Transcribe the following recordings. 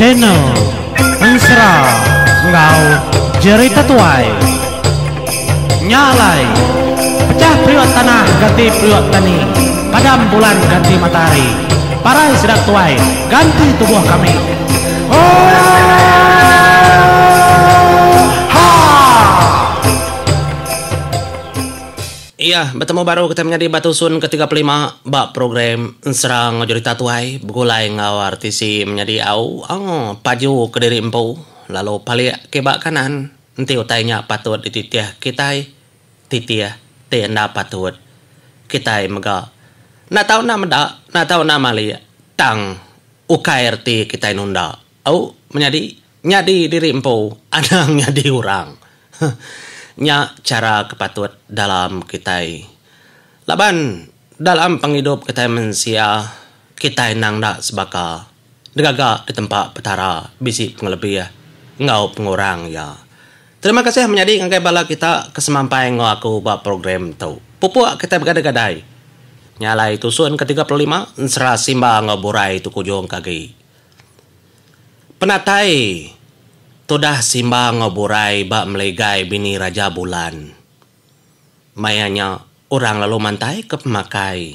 channel Ensra Ngau Jerita Tuai Nyalai Pecah priok tanah ganti priok tani, padam bulan ganti matahari, parai sedap tuai ganti tubuh kami. Iya, bertemu baru kita menjadi Batusun ke-35 bak program Serang Ngajurita Tuai begulai ngau artisi menjadi au paju ke diri empu lalu palik ke bak kanan nanti utainya patut dititiah kita titiah tianda patut kita mega na tahu nama mali tang ukai arti kita nunda au menjadi nyadi diri empu anang nyadi orang nya cara kepatut dalam kita laban dalam penghidup kita manusia kita nang dak sebaka degaga di tempat petara bisi pengelebih ya ngau pengurang ya. Terima kasih menjadi ngangkai bala kita kesemampai ngau aku buat program tau pupuk kita bergadai-gadai nyalai tusun ke-35 ensera simba ngau burai tu kujung kaki penatai todah simba ngoburai bak melegai bini Raja Bulan. Mayanya orang lalu mantai ke pemakai.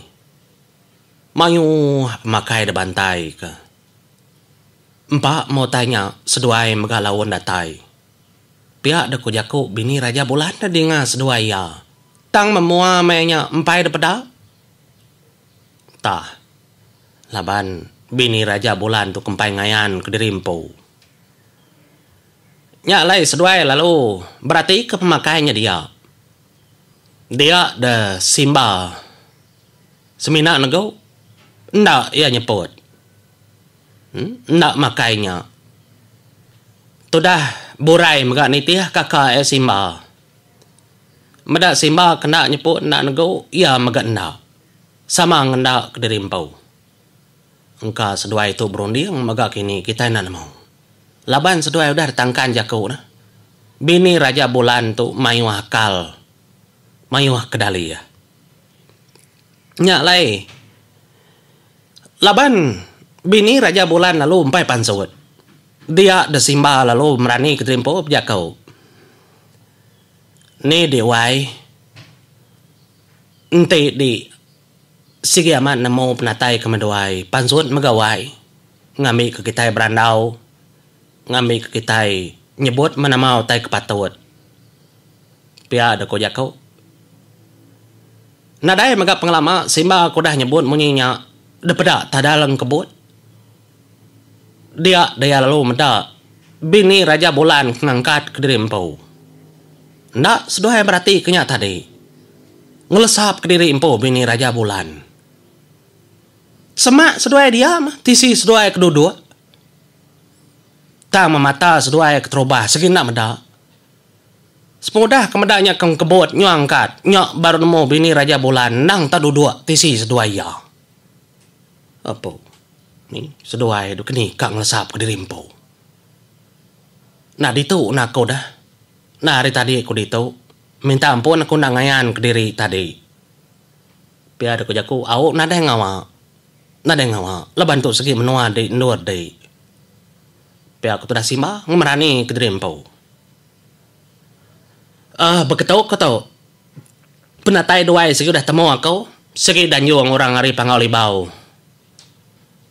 Mayu pemakai de bantai ke. Empak mau tanya seduai megalawon datai. Pihak de kujaku bini Raja Bulan de dengar seduai ya. Tang memua mayanya empai de peda. Tah. Laban bini Raja Bulan tu kempai ngayan ke dirimpu. Nyalai seduai lalu berarti ke pemakainya dia de simba semina nego ndak ia nyeput ndak makainya tudah burai megak nitiah kakak simba medak simba kena nyeput ndak nego ia megak ndak sama ngendak ke dirimpau engka seduai tu berunding megak kini kita nak mau laban seduai udah datangkan jaku nah. Bini Raja Bulan tu mayuah akal. Mayuah kedali ya. Nyak lai. Laban bini Raja Bulan lalu empai pansut. Dia de simba lalu merani ke trimpo jakau. Ni dewai. Ente di sige amat namo penatai kemeduai. Pansut megawai. Ngami ke kita berandau. Ngami ke kita nyebut mana mau tai kepatut. Pia ada kojak kau. Nadai megap pengelama simba aku dah nyebut munyinya depeda tadalang kebut. Dia lalu meda bini Raja Bulan ngangkat ke diri empau. Ndak sedoai berarti kenyak tadi. Ngelesap ke diri empau bini Raja Bulan. Semak sedoai dia mah tisi sedoai kedua. Tak memata seduai keterubah segina meda. Semudah kemedanya keng kebut nyangkat nyak baru nemu bini Raja Bulan nang tadu dua tisi seduai ya. Apa? Ni seduai du keni kang lesap ke dirimpo. Nah ditu nak kau dah. Nah hari tadi aku ditu minta ampun aku nangayan ke diri tadi. Biar aku jaku au nada ngawa. Nada ngawa. Leban tu segi menua di nur di. Pihak aku sudah simba ngemerani ke dirimpau. Begitu kau tahu. Penatai duai segi udah temu aku. Segi dan yung orang hari pangau libau.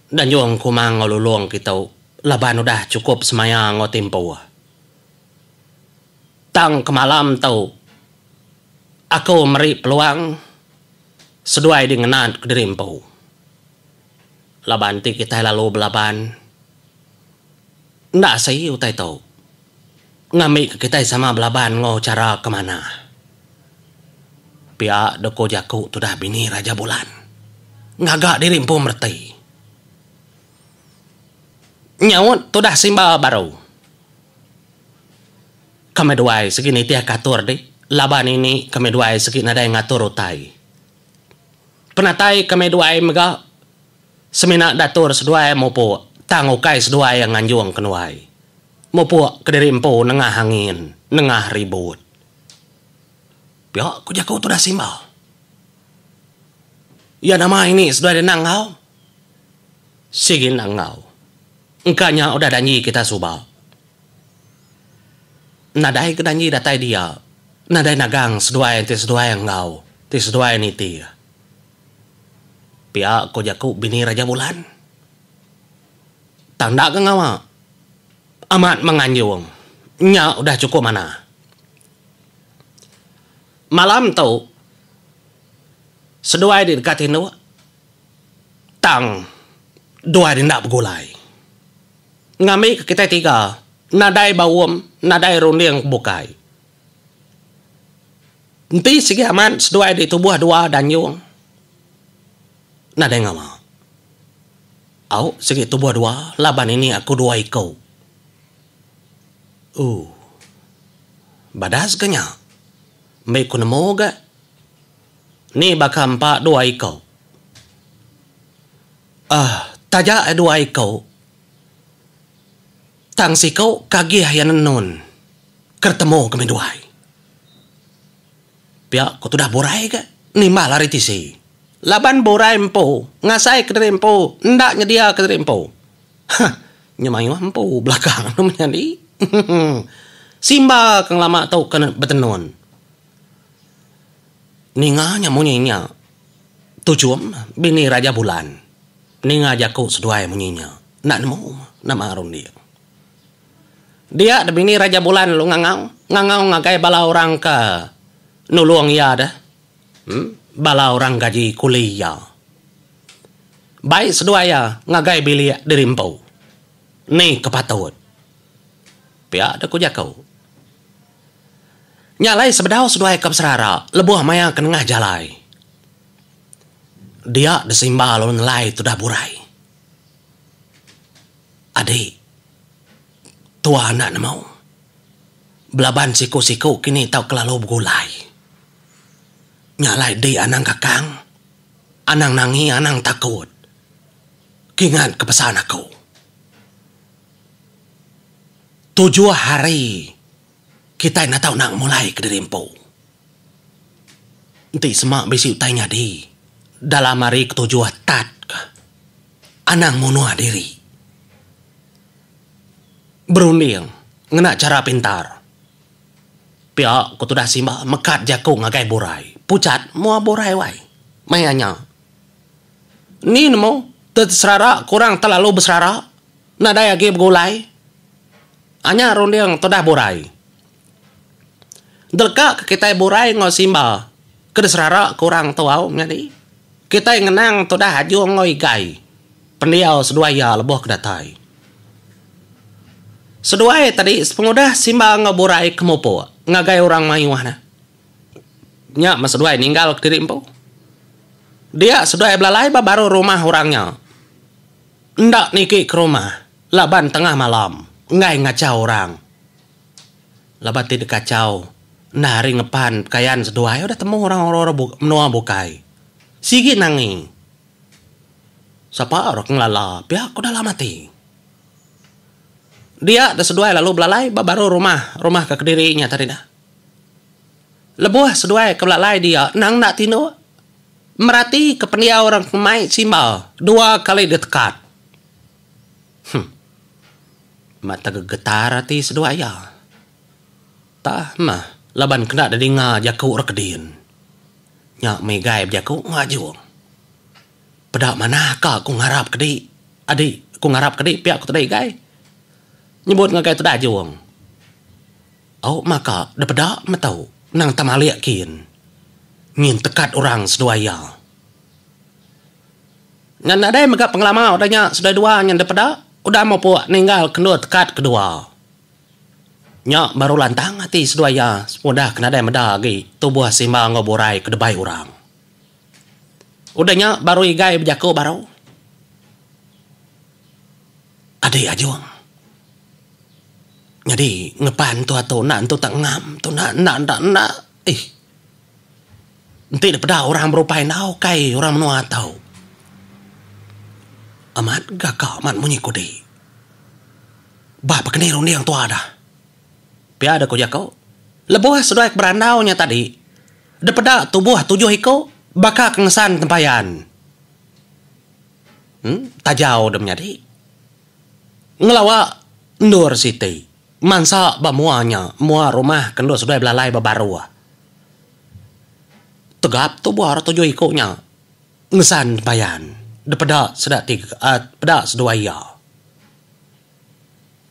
Dan yung kumang ngolulung kita. Laban udah cukup semaya ngotimpo. Tang kemalam tahu. Aku meri peluang. Seduai dengan ke dirimpau. Laban ti kita lalu belaban. Ndak saya utai tahu. Ngami ke kita sama belaban ngo cara kemana. Pihak doko jaku tu dah bini Raja Bulan. Ngagak dirimpu merti. Nyawut tu dah simba baru. Kami duai segini tiak katur di. Laban ini kami duai segini ada yang ngatur utai. Penatai kami duai mega. Semina datur seduai mopo. Tangukai sedua yang nganjuang kenuai. Mopo ke diri empu nengah angin, nengah ribut. Pihak kujaku tu dah simba. Ya nama ini sudah ada nangau. Sige nangau. Engkanya udah danyi kita subal. Nadai ke danyi datai dia. Nadai nagang seduai yang ngau. Ti seduai niti. Pia ko jaku bini Raja Bulan. Tanda ke ngawa. Amat menganjung. Nya udah cukup mana. Malam tu seduai di dekat itu tang dua di nak bergulai. Ngami ke kita tiga. Nadai bawum, nadai runding bukai. Nanti segi aman seduai di tubuh dua dan yung. Nadai ngama. Au segi tubuh dua, laban ini aku dua ikau. Badas kenya. May kunamo ga. Ni baka empat dua ikau. Taja dua ikau. Tang si kau kagih yan nun. Kertemu kami duai. Pia ko tudah borai ga. Ni malari tisi. Laban borai empo. Ngasai kediri empo. Ndak nyedia kediri empo. Nyemayu empo belakang namanya di. Simba kang lama tau kena betenon. Ninga munyinya. Tujuan bini Raja Bulan. Ninga jaku seduai munyinya. Nak nemu nama arun dia. Dia ada bini Raja Bulan lu ngangau ngagai bala orang ke nuluang ya dah. Bala orang gaji kuliah. Baik seduaya ngagai bilik dirimpau. Ni kepatut. Pia ada kujakau. Nyalai sebedau seduai ke serara, lebuh maya ke tengah jalai. Dia desimba lalu nelai tu dah burai. Adik, tua anak namau. Belaban siku-siku kini tau kelalu bergulai. Nyalai di anang kakang, anang nangi, anang takut. Kingat kepesan aku. 7 hari kita nak tahu nak mulai ke dirimpo. Nanti semak besi tanya di dalam hari ke-7 tat anang munua diri. Berunding ngena cara pintar. Pihak ku tudah simba mekat jaku ngagai borai. Pucat mua borai wai. Mayanya. Ni nemo terserara kurang terlalu besara. Nadai agi bergulai. Hanya runding tudah borai. Delka kita borai ngau simba. Kedeserara kurang tawau ngadi. Kita ngenang tudah haju ngoi gai. Pendiau seduaya lebuh kedatai. Seduai tadi pengudah simba ngaborai kemopo. Ngagai orang mayuana. Nya mas seduai ninggal ke diri empo. Dia seduai belalai baru rumah orangnya. Ndak niki ke rumah. Laban tengah malam. Ngai ngacau orang. Laban tidak kacau. Nah hari ngepan kayan seduai udah temu orang-orang menua bukai. Sigi nanging. Siapa orang ngelala. Pihak udah lama mati. Dia dah seduai lalu belalai baru rumah ke kedirinya tadi dah. Lebuh seduai ke belalai dia nang nak tino. Merati ke pendia orang kemai simba 2 kali dekat. Mata gegetar hati seduai ya. Tah mah laban kena dari jaku rekedin. Nyak megai jaku ngajung. Pedak mana ka aku ngarap kedi. Adik aku ngarap kedi pihak aku tadi gai. Nyebut ngagai tu dah juang. Oh maka dah pedak matau nang tamaliak kin. Ngin tekat orang seduaya. Ngan ada yang megak pengalaman adanya sudah dua yang dah pedak. Udah mau puak ninggal kedua tekat kedua. Nyak baru lantang hati seduaya. Semudah kena ada yang medah lagi. Tubuh simba ngoborai ke debai orang. Udahnya baru igai berjaku baru. Adik ajuang. Jadi ngepan tu atau nak tu tak ngam tu nak. Nanti daripada orang berupai nau kai orang menua tahu. Amat gakak amat menyikudi. Bah pakeni rundi yang tua dah. Pia ada kujak kau. Lebuh sudah berandaunya tadi. Daripada tubuh 7 hiko bakal kengesan tempayan. Tajau dah menjadi. ngelawa Nur Siti. Mansa bamuanya, mua rumah kendor sudah belalai babaru. Tegap tu buar tujuh ikutnya. Ngesan bayan. Depada sedak tiga, pada sedua ya.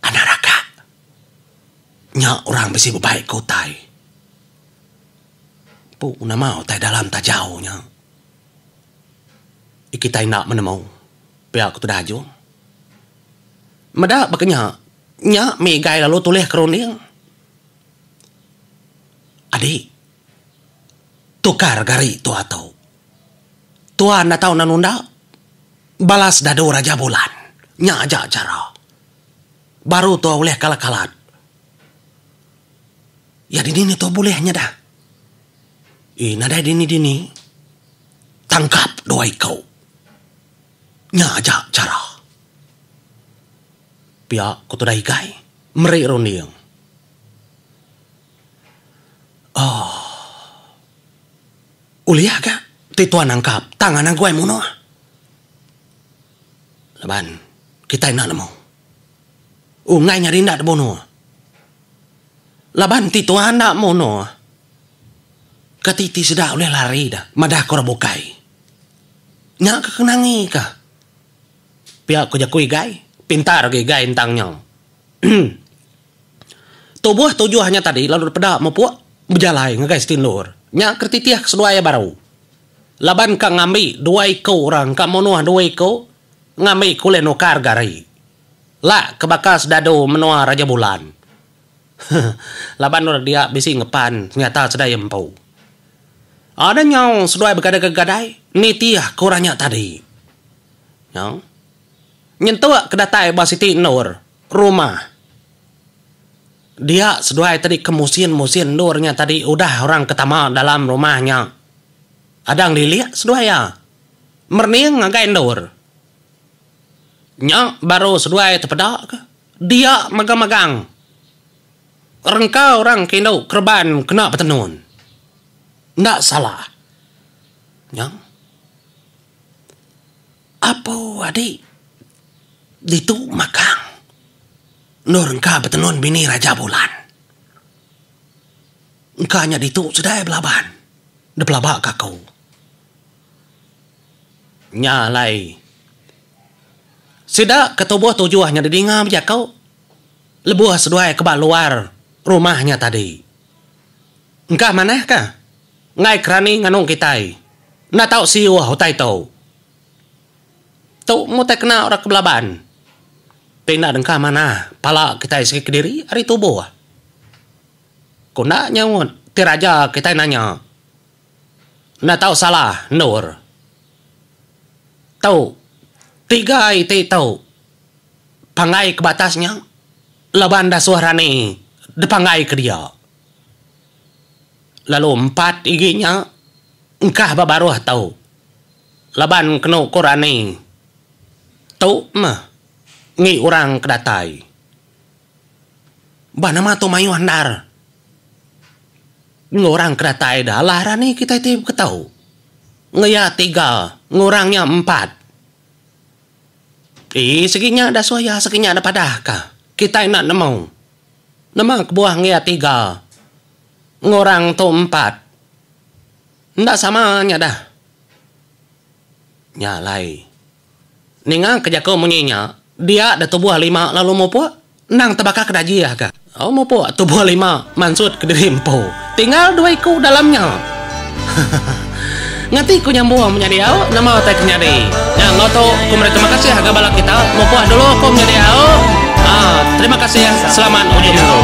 Anak raka. Nya orang besi berbaik kotai. Pu nama tai dalam tak jauhnya. Kita nak menemu. Pihak tu dah jauh. Mada bakanya nya megai lalu tulis keroning. Adik. Tukar gari tu atau. Tuan nak tahu nanunda. Balas dado Raja Bulan. Nya aja cara. Baru tu oleh kalat-kalat. Ya dini tu bolehnya dah. Nada dini. Tangkap dua ikau. Nya aja cara. Pihak kutu dah ikai. Merik ronding. Uliah ka? Tituan angkap. Tangan ang gue muno. Laban. Kita nak namo. Ngay nyari nak bono. Laban tituan nak mono. Katiti sudah oleh lari dah. Madah korabukai. Nyak kekenangi ka. Pihak ko jakui gai. Pintar ke gai entangnya. Tubuh tujuannya tadi lalu pada mempuak berjalai ngegai stinlur. Nyak kertitiah keseduaya baru. Laban ka ngambil dua ikau orang ka monuah dua ikau ngambil kulen nukar gari. La kebakas dado menua Raja Bulan. Laban nur dia bisi ngepan nyata sedaya empau. Ada nyong seduai bergadai-gadai nitiah kurangnya tadi. Nyong nyentuh kedatai basiti nur rumah. Dia seduai tadi kemusin nurnya tadi udah orang ketama dalam rumahnya. Ada yang dilihat seduai ya. Merning ngagai nur. Nya baru seduai terpedak ke. Dia magang-magang. Rengkau orang kendo kerban kena petenun. Ndak salah. Nya. Apa adik? Ditu makang. Nur engkau betenun bini Raja Bulan. Engkanya ditu sudah belaban. De pelabak kakau. Nyalai. Sida ketubuh tujuannya didingam ya kau. Lebuh seduai ke luar rumahnya tadi. Engkau mana kah? Ngai kerani nganong kitai. Na tau siwa hutai tau. Tau mu tak kena orang kebelaban. Pina dengka mana pala kita isi kediri hari tubuh. Kuna nyawut tiraja kita nanya. Na tahu salah Nur. Tahu tiga itu tahu. Pangai ke batasnya. Laban dah suarani depangai ke dia. Lalu 4 iginya engkah babaruh tahu. Laban kena kurani. Tahu mah. Ngi orang kedatai. Ba nama tu mayu handar. Ngorang kedatai dah larani kita itu ketau. Ngaya 3, ngorangnya 4. Seginya ada suaya, seginya ada padah kah? Kita nak nemu. Nama kebuah ngaya 3. Ngorang tu 4. Ndak samanya dah. Nyalai. Ninga kejako munyinya. Dia ada tubuh 5 lalu mau puak nang tebaka kedaji ya kak. Oh mau puak tubuh 5 mansut ke diri empu. Tinggal 2 iku dalamnya. Ngati ku nyambung menjadi au nama otak nyari. Yang ngoto ku terima kasih harga balak kita mau puak dulu ku menjadi au. Terima kasih ya. Selamat ujung dulu.